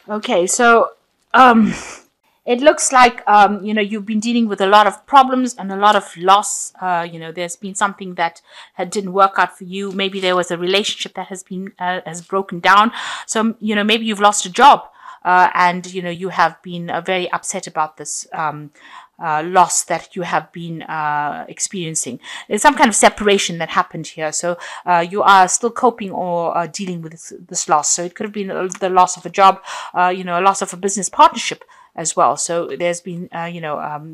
Okay, so um, it looks like you've been dealing with a lot of problems and a lot of loss. There's been something that didn't work out for you. Maybe there was a relationship that has broken down. So maybe you've lost a job, and you have been very upset about this. Loss that you have been experiencing. There's some kind of separation that happened here. So you are still coping or dealing with this loss. So it could have been the loss of a job, a loss of a business partnership as well. So there's been,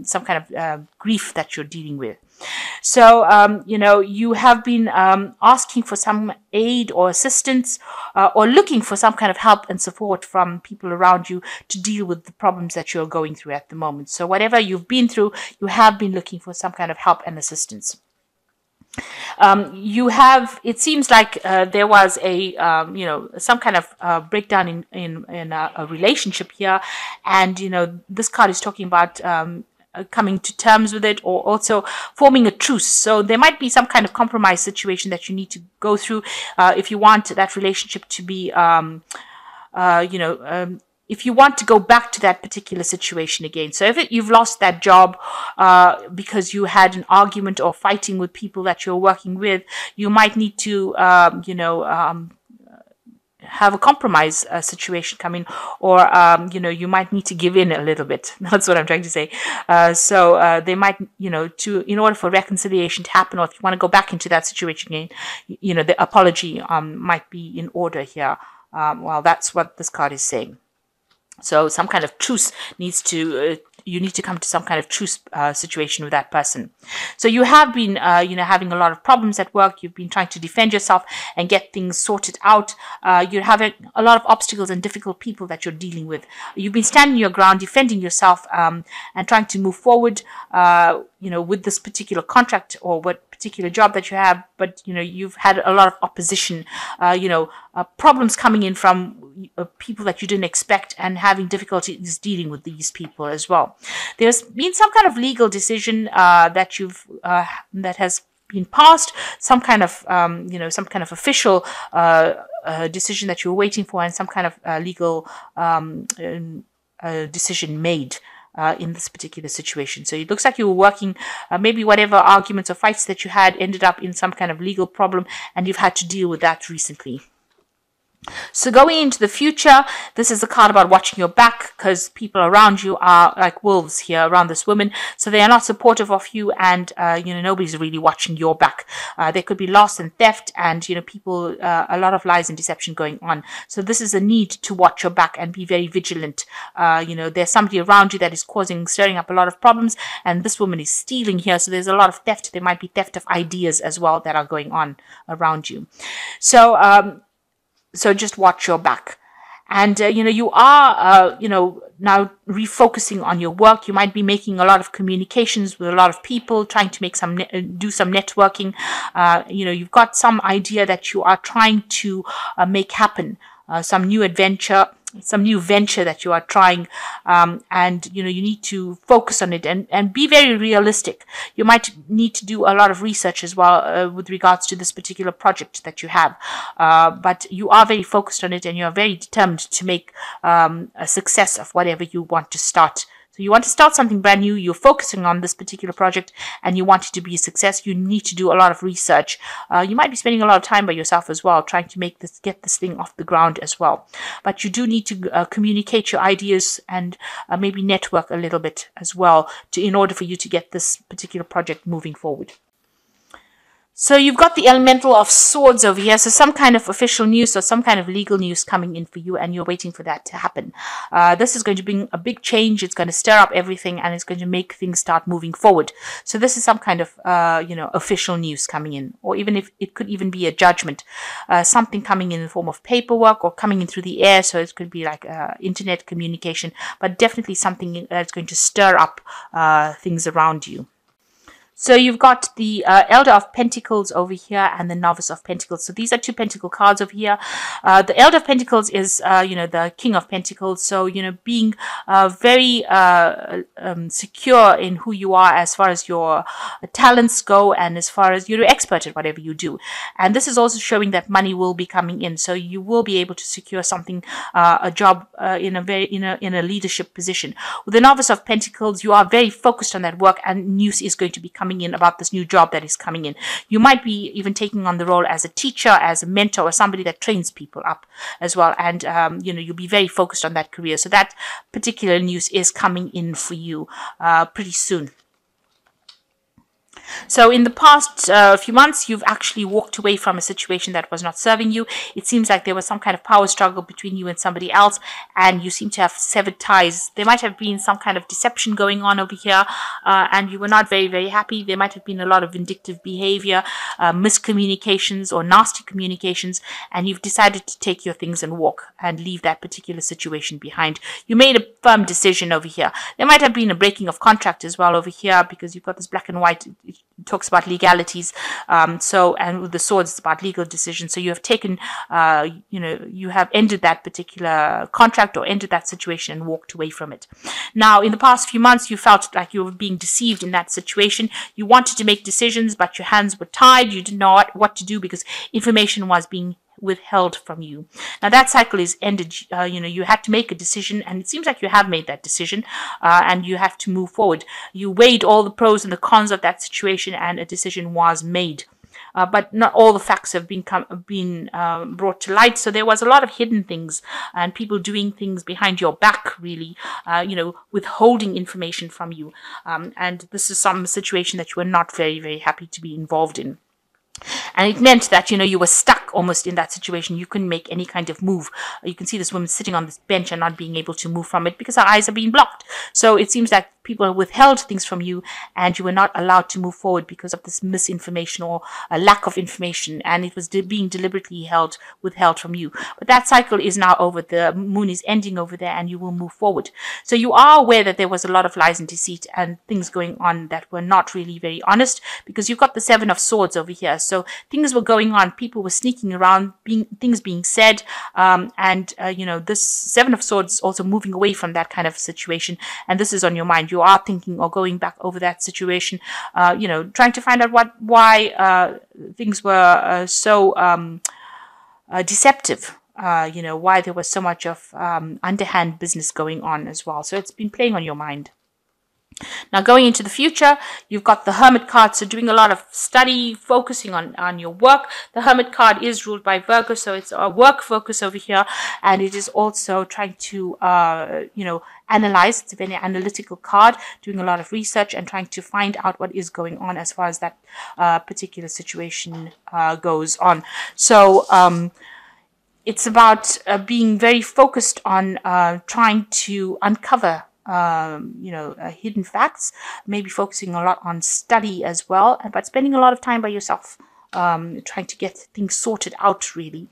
some kind of grief that you're dealing with. So, you have been asking for some aid or assistance, or looking for some kind of help and support from people around you to deal with the problems that you're going through at the moment. So, whatever you've been through, you have been looking for some kind of help and assistance. It seems like there was some kind of breakdown in a relationship here. And this card is talking about coming to terms with it, or also forming a truce. So there might be some kind of compromise situation that you need to go through if you want that relationship to be if you want to go back to that particular situation again. So if you've lost that job because you had an argument or fighting with people that you're working with, you might need to have a compromise situation come in, or you might need to give in a little bit. That's what I'm trying to say. They might, in order for reconciliation to happen, or if you want to go back into that situation again, the apology might be in order here. Well, that's what this card is saying. So some kind of truce you need to come to some kind of truce situation with that person. So you have been, having a lot of problems at work. You've been trying to defend yourself and get things sorted out. You're having a lot of obstacles and difficult people that you're dealing with. You've been standing your ground, defending yourself, and trying to move forward, with this particular contract or what particular job that you have. But, you've had a lot of opposition, problems coming in from people that you didn't expect, and having difficulties dealing with these people as well. There's been some kind of legal decision that has been passed, some kind of official decision that you're waiting for, and some kind of legal decision made in this particular situation. So it looks like you were working, maybe whatever arguments or fights that you had ended up in some kind of legal problem, and you've had to deal with that recently. So going into the future, this is a card about watching your back, because people around you are like wolves here around this woman. So they are not supportive of you, and nobody's really watching your back. There could be loss and theft, and people, a lot of lies and deception going on. So this is a need to watch your back and be very vigilant. There's somebody around you that is stirring up a lot of problems, and this woman is stealing here. So there's a lot of theft. There might be theft of ideas as well that are going on around you. So just watch your back. And, you are, now refocusing on your work. You might be making a lot of communications with a lot of people, trying to make do some networking. You've got some idea that you are trying to make happen, some new venture that you are trying, and you need to focus on it and be very realistic. You might need to do a lot of research as well with regards to this particular project that you have, but you are very focused on it, and you are very determined to make a success of whatever you want to start. So you want to start something brand new, you're focusing on this particular project, and you want it to be a success. You need to do a lot of research. You might be spending a lot of time by yourself as well, trying to get this thing off the ground as well. But you do need to communicate your ideas, and maybe network a little bit as well, in order for you to get this particular project moving forward. So you've got the elemental of swords over here. So some kind of official news or some kind of legal news coming in for you, and you're waiting for that to happen. This is going to bring a big change. It's going to stir up everything, and it's going to make things start moving forward. So this is some kind of, official news coming in, or even if it could even be a judgment, something coming in the form of paperwork or coming in through the air. So it could be like internet communication, but definitely something that's going to stir up things around you. So you've got the Elder of Pentacles over here and the Novice of Pentacles. So these are two Pentacle cards over here. The Elder of Pentacles is, the King of Pentacles. So, being very secure in who you are as far as your talents go and as far as you're an expert at whatever you do. And this is also showing that money will be coming in. So you will be able to secure something, a job in a leadership position. With the Novice of Pentacles, you are very focused on that work, and news is going to be coming in about this new job that is coming in. You might be even taking on the role as a teacher, as a mentor, or somebody that trains people up as well. And, you'll be very focused on that career. So that particular news is coming in for you pretty soon. So in the past few months, you've actually walked away from a situation that was not serving you. It seems like there was some kind of power struggle between you and somebody else, and you seem to have severed ties. There might have been some kind of deception going on over here, and you were not very, very happy. There might have been a lot of vindictive behavior, miscommunications or nasty communications, and you've decided to take your things and walk and leave that particular situation behind. You made a firm decision over here. There might have been a breaking of contract as well over here, because you've got this black and white. It talks about legalities. And with the swords, it's about legal decisions. So you have taken, you have ended that particular contract or ended that situation and walked away from it. Now, in the past few months, you felt like you were being deceived in that situation. You wanted to make decisions, but your hands were tied. You didn't know what to do because information was being withheld from you. Now that cycle is ended. You had to make a decision, and it seems like you have made that decision, and you have to move forward. You weighed all the pros and the cons of that situation, and a decision was made. But not all the facts have been brought to light. So there was a lot of hidden things and people doing things behind your back, really, withholding information from you. And this is some situation that you were not very, very happy to be involved in. And it meant that, you were stuck almost in that situation. You couldn't make any kind of move. You can see this woman sitting on this bench and not being able to move from it because her eyes are being blocked. So it seems that people withheld things from you and you were not allowed to move forward because of this misinformation or a lack of information. And it was being deliberately withheld from you. But that cycle is now over. The moon is ending over there and you will move forward. So you are aware that there was a lot of lies and deceit and things going on that were not really very honest, because you've got the Seven of Swords over here. So things were going on. People were sneaking around, things being said. This Seven of Swords is also moving away from that kind of situation. And this is on your mind. You are thinking or going back over that situation, trying to find out why things were so deceptive. Why there was so much of underhand business going on as well. So it's been playing on your mind. Now, going into the future, you've got the Hermit card, so doing a lot of study, focusing on your work. The Hermit card is ruled by Virgo, so it's a work focus over here, and it is also trying to, analyze. It's a very analytical card, doing a lot of research and trying to find out what is going on as far as that particular situation goes on. So, it's about being very focused on trying to uncover hidden facts, maybe focusing a lot on study as well, but spending a lot of time by yourself, trying to get things sorted out, really.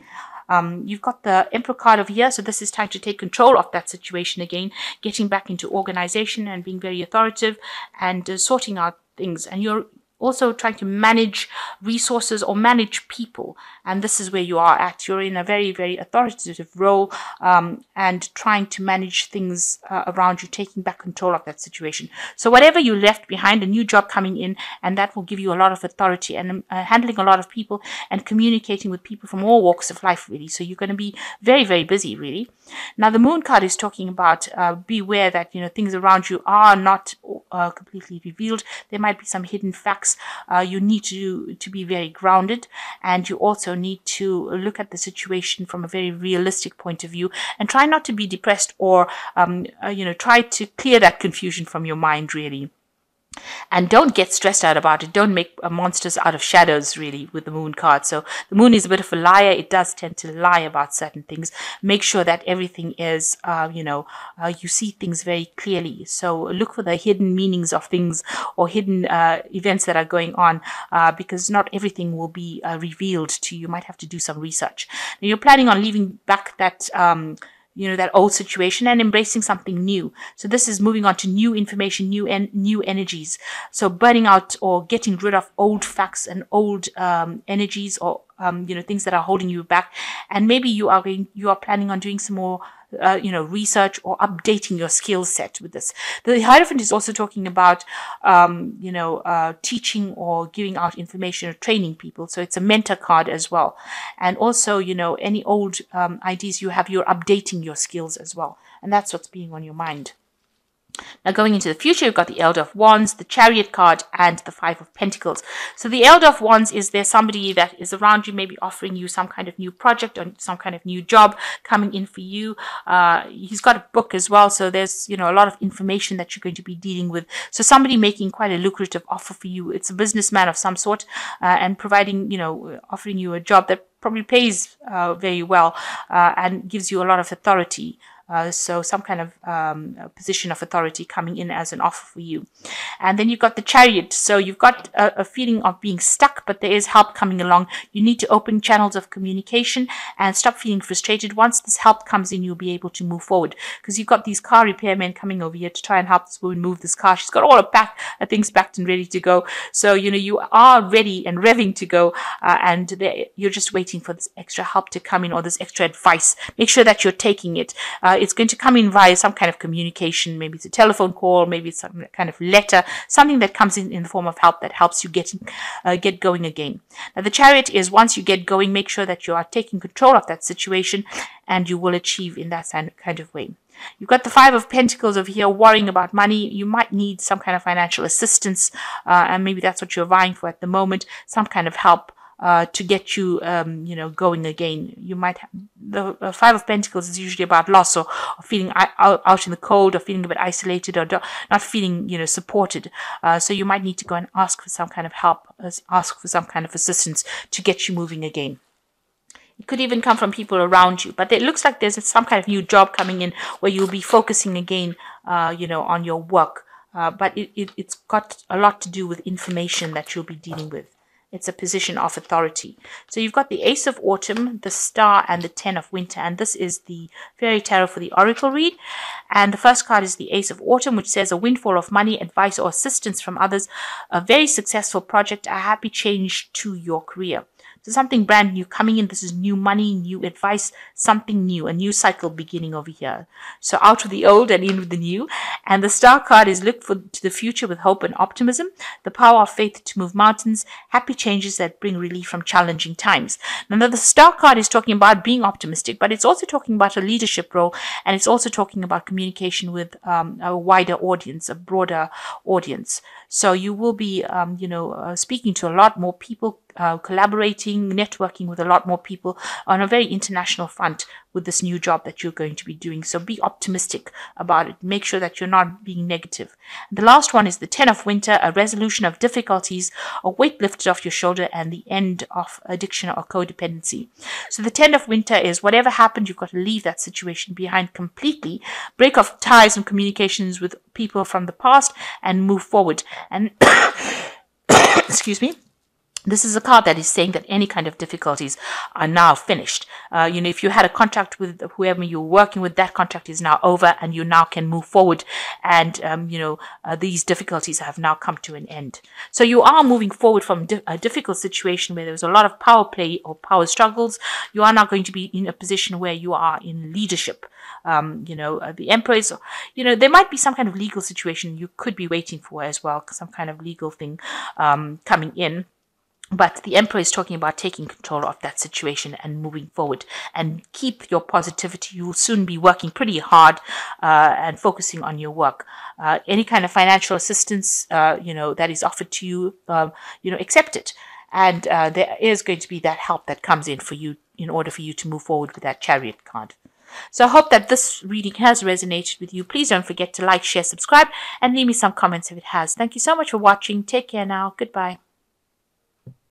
You've got the Emperor card over here, so this is time to take control of that situation again, getting back into organization and being very authoritative and sorting out things. And you're also trying to manage resources or manage people, and this is where you are at. You're in a very, very authoritative role, and trying to manage things around you, taking back control of that situation. So whatever you left behind, a new job coming in, and that will give you a lot of authority and handling a lot of people and communicating with people from all walks of life, really. So you're going to be very, very busy, really. Now the Moon card is talking about beware that things around you are not completely revealed. There might be some hidden facts. You need to be very grounded, and you also need to look at the situation from a very realistic point of view and try not to be depressed or try to clear that confusion from your mind, really. And don't get stressed out about it. Don't make monsters out of shadows, really, with the Moon card. So the Moon is a bit of a liar. It does tend to lie about certain things. Make sure that everything is, you see things very clearly. So look for the hidden meanings of things or hidden events that are going on, because not everything will be revealed to you. You might have to do some research. Now, you're planning on leaving back that that old situation and embracing something new. So this is moving on to new information, new energies. So burning out or getting rid of old facts and old energies, or things that are holding you back. And maybe you are planning on doing some more research or updating your skill set with this. The Hierophant is also talking about, teaching or giving out information or training people. So it's a mentor card as well. And also, any old ideas you have, you're updating your skills as well. And that's what's being on your mind. Now, going into the future, you've got the Elder of Wands, the Chariot card, and the Five of Pentacles. So the Elder of Wands is there somebody that is around you, maybe offering you some kind of new project or some kind of new job coming in for you. He's got a book as well, so there's a lot of information that you're going to be dealing with. So somebody making quite a lucrative offer for you. It's a businessman of some sort, and providing, offering you a job that probably pays very well and gives you a lot of authority. So some kind of position of authority coming in as an offer for you. And then you've got the Chariot. So you've got a feeling of being stuck, but there is help coming along. You need to open channels of communication and stop feeling frustrated. Once this help comes in, you'll be able to move forward, because you've got these car repairmen coming over here to try and help this woman move this car. She's got all her things packed and ready to go. So, you are ready and revving to go, and you're just waiting for this extra help to come in, or this extra advice. Make sure that you're taking it. It's going to come in via some kind of communication. Maybe it's a telephone call, maybe it's some kind of letter, something that comes in the form of help that helps you get going again. Now, the Chariot is, once you get going, make sure that you are taking control of that situation, and you will achieve in that kind of way. You've got the Five of Pentacles over here, worrying about money. You might need some kind of financial assistance, and maybe that's what you're vying for at the moment, some kind of help to get you, going again. You might have, the Five of Pentacles is usually about loss, or feeling out in the cold, or feeling a bit isolated, or not feeling, supported. So you might need to go and ask for some kind of help, ask for some kind of assistance to get you moving again. It could even come from people around you, but it looks like there's some kind of new job coming in where you'll be focusing again, on your work. But it's got a lot to do with information that you'll be dealing with. It's a position of authority. So you've got the Ace of Autumn, the Star, and the Ten of Winter. And this is the Fairy Tarot for the Oracle read. And the first card is the Ace of Autumn, which says a windfall of money, advice, or assistance from others, a very successful project, a happy change to your career. So something brand new coming in. This is new money, new advice, something new, a new cycle beginning over here. So out with the old and in with the new. And the Star card is look to the future with hope and optimism, the power of faith to move mountains, happy changes that bring relief from challenging times. Now, the Star card is talking about being optimistic, but it's also talking about a leadership role, and it's also talking about communication with a wider audience, a broader audience. So you will be, speaking to a lot more people, collaborating, networking with a lot more people on a very international front with this new job that you're going to be doing. So be optimistic about it. Make sure that you're not being negative. The last one is the Ten of Winter, a resolution of difficulties, a weight lifted off your shoulder, and the end of addiction or codependency. So the Ten of Winter is whatever happened, you've got to leave that situation behind completely, break off ties and communications with people from the past, and move forward. And excuse me. This is a card that is saying that any kind of difficulties are now finished. If you had a contract with whoever you're working with, that contract is now over, and you now can move forward. And, these difficulties have now come to an end. So you are moving forward from a difficult situation where there's a lot of power play or power struggles. You are now going to be in a position where you are in leadership. The Emperor is, there might be some kind of legal situation you could be waiting for as well, some kind of legal thing coming in. But the Emperor is talking about taking control of that situation and moving forward, and keep your positivity. You will soon be working pretty hard and focusing on your work. Any kind of financial assistance, that is offered to you, accept it. And there is going to be that help that comes in for you in order for you to move forward with that Chariot card. So I hope that this reading has resonated with you. Please don't forget to like, share, subscribe, and leave me some comments if it has. Thank you so much for watching. Take care now. Goodbye.